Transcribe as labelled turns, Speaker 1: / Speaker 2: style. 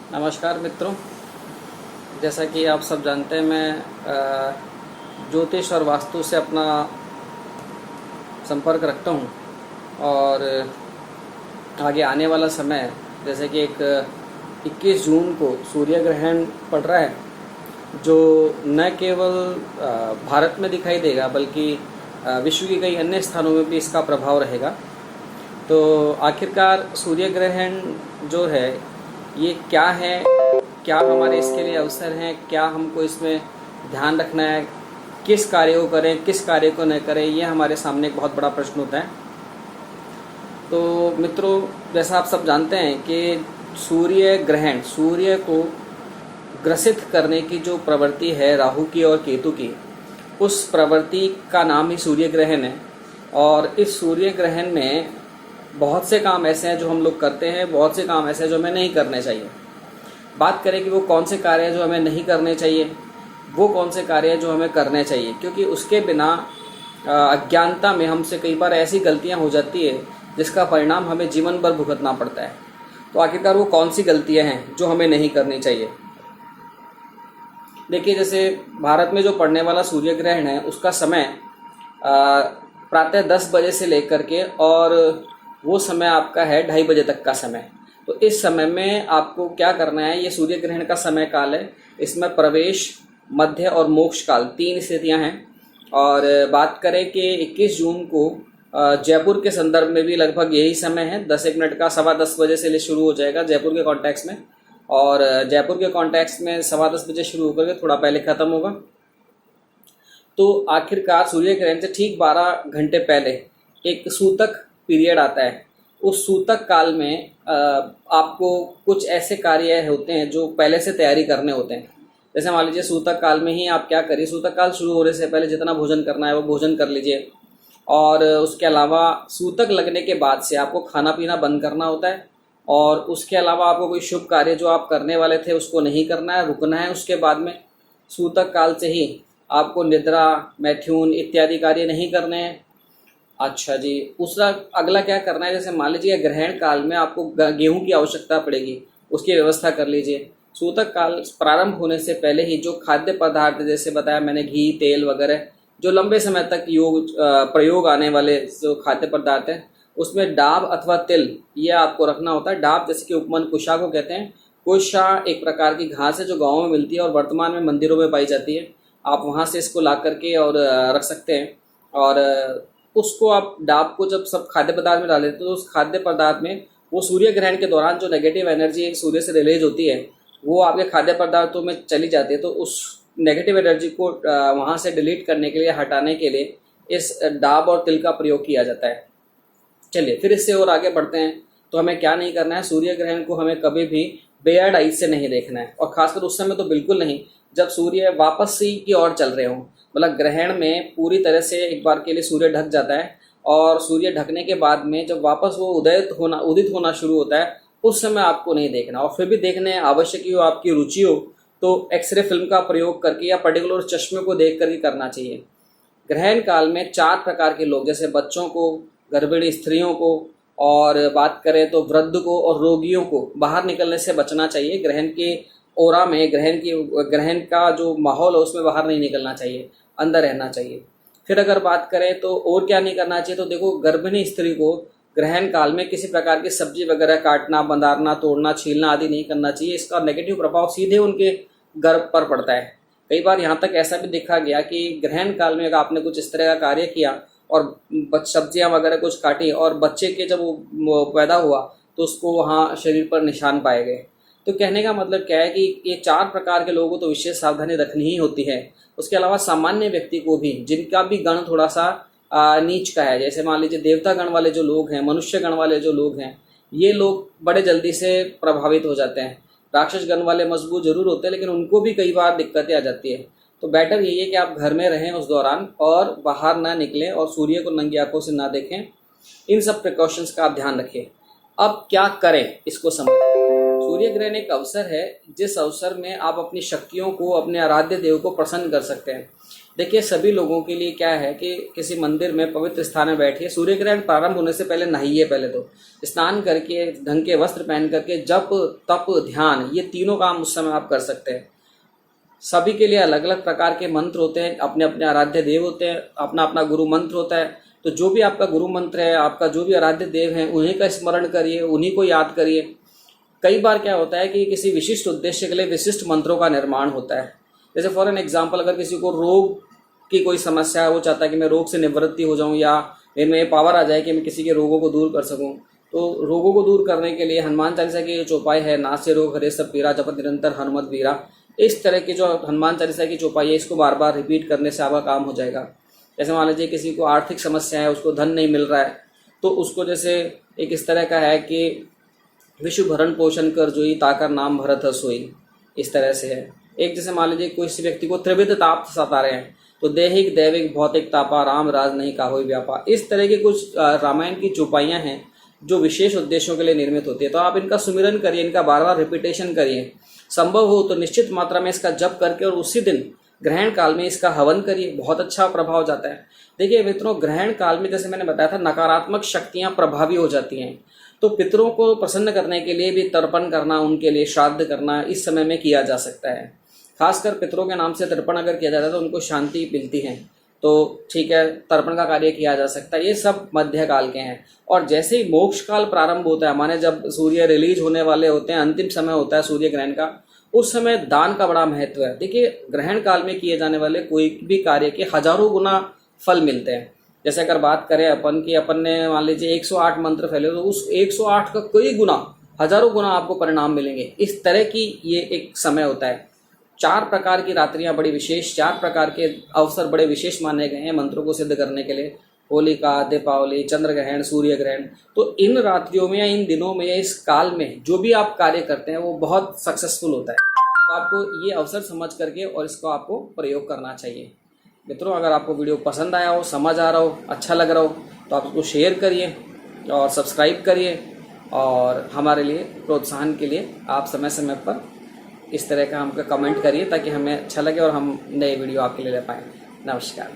Speaker 1: नमस्कार मित्रों। जैसा कि आप सब जानते हैं, मैं ज्योतिष और वास्तु से अपना संपर्क रखता हूँ। और आगे आने वाला समय, जैसे कि एक 21 जून को सूर्य ग्रहण पड़ रहा है, जो न केवल भारत में दिखाई देगा बल्कि विश्व के कई अन्य स्थानों में भी इसका प्रभाव रहेगा। तो आखिरकार सूर्य ग्रहण जो है ये क्या है, क्या हमारे इसके लिए अवसर हैं, क्या हमको इसमें ध्यान रखना है, किस कार्य को करें किस कार्य को न करें, ये हमारे सामने एक बहुत बड़ा प्रश्न होता है। तो मित्रों, जैसा आप सब जानते हैं कि सूर्य ग्रहण, सूर्य को ग्रसित करने की जो प्रवृत्ति है राहु की और केतु की, उस प्रवृत्ति का नाम ही सूर्य ग्रहण है। और इस सूर्य ग्रहण में बहुत से काम ऐसे हैं जो हम लोग करते हैं, बहुत से काम ऐसे हैं जो हमें नहीं करने चाहिए। बात करें कि वो कौन से कार्य हैं जो हमें नहीं करने चाहिए, वो कौन से कार्य हैं जो हमें करने चाहिए, क्योंकि उसके बिना अज्ञानता में हमसे कई बार ऐसी गलतियां हो जाती है जिसका परिणाम हमें जीवन भर भुगतना पड़ता है। तो आखिरकार वो कौन सी गलतियां हैं जो हमें नहीं करनी चाहिए। देखिए, जैसे भारत में जो पड़ने वाला सूर्य ग्रहण है उसका समय प्रातः 10 बजे से लेकर के, और वो समय आपका है 2:30 बजे तक का समय। तो इस समय में आपको क्या करना है, ये सूर्य ग्रहण का समय काल है। इसमें प्रवेश, मध्य और मोक्ष काल 3 स्थितियां हैं। और बात करें कि 21 जून को जयपुर के संदर्भ में भी लगभग यही समय है। 10-1 मिनट का 10:15 बजे से शुरू हो जाएगा जयपुर के कॉन्टेक्स्ट में, और जयपुर के कॉन्टेक्स्ट में 10:15 बजे शुरू होकर के थोड़ा पहले ख़त्म होगा। तो आखिरकार सूर्य ग्रहण से ठीक 12 घंटे पहले एक सूतक पीरियड आता है। उस सूतक काल में आपको कुछ ऐसे कार्य होते हैं जो पहले से तैयारी करने होते हैं। जैसे मान लीजिए, सूतक काल में ही आप क्या करिए, सूतक काल शुरू होने से पहले जितना भोजन करना है वो भोजन कर लीजिए। और उसके अलावा सूतक लगने के बाद से आपको खाना पीना बंद करना होता है। और उसके अलावा आपको कोई शुभ कार्य जो आप करने वाले थे उसको नहीं करना है, रुकना है। उसके बाद में सूतक काल से ही आपको निद्रा, मैथुन इत्यादि कार्य नहीं करने हैं। अच्छा जी, दूसरा अगला क्या करना है, जैसे मान लीजिए ग्रहण काल में आपको गेहूं की आवश्यकता पड़ेगी, उसकी व्यवस्था कर लीजिए। सूतक काल प्रारंभ होने से पहले ही जो खाद्य पदार्थ, जैसे बताया मैंने, घी, तेल वगैरह, जो लंबे समय तक प्रयोग आने वाले जो खाद्य पदार्थ हैं, उसमें डाब अथवा तिल ये आपको रखना होता है। डाब जैसे कि उपमन कुशा को कहते हैं। कुशा एक प्रकार की घास है जो गाँव में मिलती है और वर्तमान में मंदिरों में पाई जाती है। आप वहाँ से इसको ला करके और रख सकते हैं। और उसको आप डाब को जब सब खाद्य पदार्थ में डालें तो उस खाद्य पदार्थ में वो सूर्य ग्रहण के दौरान जो नेगेटिव एनर्जी सूर्य से रिलीज होती है वो आपके खाद्य पदार्थों में चली जाती है। तो उस नेगेटिव एनर्जी को वहाँ से डिलीट करने के लिए, हटाने के लिए इस डाब और तिल का प्रयोग किया जाता है। चलिए फिर इससे और आगे बढ़ते हैं। तो हमें क्या नहीं करना है, सूर्य ग्रहण को हमें कभी भी बेयर्ड आइज से नहीं देखना है, और खासकर उस समय तो बिल्कुल नहीं जब सूर्य वापसी की ओर चल रहे हों। मतलब ग्रहण में पूरी तरह से एक बार के लिए सूर्य ढक जाता है, और सूर्य ढकने के बाद में जब वापस वो उदित होना शुरू होता है, उस समय आपको नहीं देखना। और फिर भी देखने आवश्यक हो, आपकी रुचि हो, तो एक्सरे फिल्म का प्रयोग करके या पर्टिकुलर चश्मे को देख करके करना चाहिए। ग्रहण काल में 4 प्रकार के लोग, जैसे बच्चों को, गर्भिणी स्त्रियों को, और बात करें तो वृद्ध को और रोगियों को बाहर निकलने से बचना चाहिए। ग्रहण के ओरा में, ग्रहण का जो माहौल है उसमें बाहर नहीं निकलना चाहिए, अंदर रहना चाहिए। फिर अगर बात करें तो और क्या नहीं करना चाहिए, तो देखो, गर्भिणी स्त्री को ग्रहण काल में किसी प्रकार की सब्जी वगैरह काटना, बंधारना, तोड़ना, छीलना आदि नहीं करना चाहिए। इसका नेगेटिव प्रभाव सीधे उनके गर्भ पर पड़ता है। कई बार यहाँ तक ऐसा भी देखा गया कि ग्रहण काल में अगर आपने कुछ इस तरह का कार्य किया और सब्जियां वगैरह कुछ काटी, और बच्चे के जब वो पैदा हुआ तो उसको वहाँ शरीर पर निशान पाए गए। तो कहने का मतलब क्या है कि ये 4 प्रकार के लोगों को तो विशेष सावधानी रखनी ही होती है। उसके अलावा सामान्य व्यक्ति को भी, जिनका भी गण थोड़ा सा नीच का है, जैसे मान लीजिए देवता गण वाले जो लोग हैं, मनुष्य गण वाले जो लोग हैं, ये लोग बड़े जल्दी से प्रभावित हो जाते हैं। राक्षस गण वाले मजबूत जरूर होते हैं, लेकिन उनको भी कई बार दिक्कतें आ जाती है। तो बेटर यही है कि आप घर में रहें उस दौरान, और बाहर ना निकलें, और सूर्य को नंगी आंखों से ना देखें। इन सब प्रिकॉशंस का आप ध्यान रखें। अब क्या करें इसको समझें। सूर्य ग्रहण एक अवसर है जिस अवसर में आप अपनी शक्तियों को, अपने आराध्य देव को प्रसन्न कर सकते हैं। देखिए, सभी लोगों के लिए क्या है कि किसी मंदिर में पवित्र स्थान में बैठिए, सूर्य ग्रहण प्रारंभ होने से पहले नहाइए, पहले तो स्नान करके ढंग के वस्त्र पहन करके जप तप ध्यान ये तीनों काम उस समय आप कर सकते हैं। सभी के लिए अलग अलग प्रकार के मंत्र होते हैं, अपने अपने आराध्य देव होते हैं, अपना अपना गुरु मंत्र होता है। तो जो भी आपका गुरु मंत्र है, आपका जो भी आराध्य देव है, उन्हीं का स्मरण करिए, उन्हीं को याद करिए। कई बार क्या होता है कि किसी विशिष्ट उद्देश्य के लिए विशिष्ट मंत्रों का निर्माण होता है। जैसे फॉर एन एग्जाम्पल, अगर किसी को रोग की कोई समस्या है, वो चाहता है कि मैं रोग से निवृत्ति हो जाऊं या मेरे में ये पावर आ जाए कि मैं किसी के रोगों को दूर कर सकूं, तो रोगों को दूर करने के लिए हनुमान चालीसा की जो चौपाई है, नासे रोग हरे सब पीरा जपत निरंतर हनुमत वीरा, इस तरह की जो हनुमान चालीसा की चौपाई है, इसको बार बार रिपीट करने से आपका काम हो जाएगा। जैसे मान लीजिए किसी को आर्थिक समस्या है, उसको धन नहीं मिल रहा है, तो उसको जैसे एक इस तरह का है कि विश्व भरण पोषण कर जोई ताकर नाम भरत सोई, इस तरह से है। एक जैसे मान लीजिए किसी व्यक्ति को त्रिविध ताप सता रहे हैं, तो देहिक दैविक भौतिक तापा राम राज नहीं काहोई व्यापा, इस तरह के कुछ रामायण की चौपाइयाँ हैं जो विशेष उद्देश्यों के लिए निर्मित होती है। तो आप इनका सुमिरन करिए, इनका बार बार रिपीटेशन करिए, संभव हो तो निश्चित मात्रा में इसका जप करके और उसी दिन ग्रहण काल में इसका हवन करिए, बहुत अच्छा प्रभाव जाता है। देखिए मित्रों, ग्रहण काल में जैसे मैंने बताया था, नकारात्मक शक्तियां प्रभावी हो जाती हैं, तो पितरों को प्रसन्न करने के लिए भी तर्पण करना, उनके लिए श्राद्ध करना इस समय में किया जा सकता है। खासकर पितरों के नाम से तर्पण अगर किया जाता है तो उनको शांति मिलती है, तो ठीक है, तर्पण का कार्य किया जा सकता है। ये सब मध्यकाल के हैं। और जैसे ही मोक्ष काल प्रारंभ होता है, माने जब सूर्य रिलीज होने वाले होते हैं, अंतिम समय होता है सूर्य ग्रहण का, उस समय दान का बड़ा महत्व है। देखिए, ग्रहण काल में किए जाने वाले कोई भी कार्य के हजारों गुना फल मिलते हैं। जैसे अगर बात करें अपन की, अपन ने मान लीजिए 108 मंत्र फैले, तो उस 108 का कई गुना, हजारों गुना आपको परिणाम मिलेंगे। इस तरह की ये एक समय होता है। 4 प्रकार की रात्रियां बड़ी विशेष, 4 प्रकार के अवसर बड़े विशेष माने गए हैं मंत्रों को सिद्ध करने के लिए। होलिका, दीपावली, चंद्र ग्रहण, सूर्य ग्रहण। तो इन रात्रियों में या इन दिनों में या इस काल में जो भी आप कार्य करते हैं वो बहुत सक्सेसफुल होता है। तो आपको ये अवसर समझ करके और इसको आपको प्रयोग करना चाहिए। मित्रों, अगर आपको वीडियो पसंद आया हो, समझ आ रहा हो, अच्छा लग रहा हो, तो आप उसको शेयर करिए और सब्सक्राइब करिए। और हमारे लिए प्रोत्साहन के लिए आप समय समय पर इस तरह का हमको कमेंट करिए ताकि हमें अच्छा लगे और हम नए वीडियो आपके लिए ले पाएँ। नमस्कार।